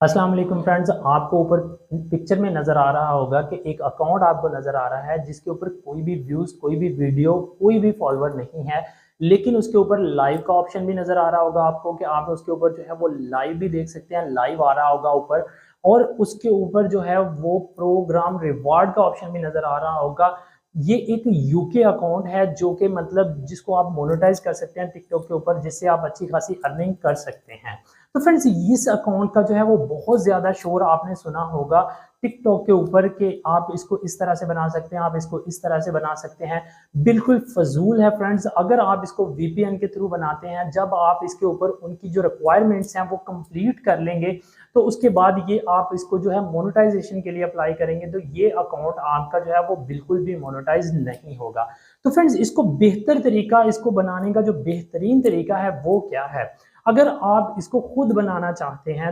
अस्सलाम वालेकुम फ्रेंड्स, आपको ऊपर पिक्चर में नज़र आ रहा होगा कि एक अकाउंट आपको नज़र आ रहा है जिसके ऊपर कोई भी व्यूज़, कोई भी वीडियो, कोई भी फॉलोअर नहीं है। लेकिन उसके ऊपर लाइव का ऑप्शन भी नज़र आ रहा होगा आपको कि आप उसके ऊपर जो है वो लाइव भी देख सकते हैं, लाइव आ रहा होगा ऊपर। और उसके ऊपर जो है वो प्रोग्राम रिवार्ड का ऑप्शन भी नज़र आ रहा होगा। ये एक यूके अकाउंट है जो कि मतलब जिसको आप मोनेटाइज कर सकते हैं टिकटॉक के ऊपर, जिससे आप अच्छी खासी अर्निंग कर सकते हैं। तो फ्रेंड्स, इस अकाउंट का जो है वो बहुत ज़्यादा शोर आपने सुना होगा टिकटॉक के ऊपर कि आप इसको इस तरह से बना सकते हैं, आप इसको इस तरह से बना सकते हैं। बिल्कुल फ़ज़ूल है फ्रेंड्स। अगर आप इसको वीपीएन के थ्रू बनाते हैं, जब आप इसके ऊपर उनकी जो रिक्वायरमेंट्स हैं वो कंप्लीट कर लेंगे, तो उसके बाद ये आप इसको जो है मोनेटाइजेशन के लिए अप्लाई करेंगे, तो ये अकाउंट आपका जो है वो बिल्कुल भी मोनेटाइज नहीं होगा। तो फ्रेंड्स, इसको बेहतर तरीका, इसको बनाने का जो बेहतरीन तरीका है वो क्या है? अगर आप इसको खुद बनाना चाहते हैं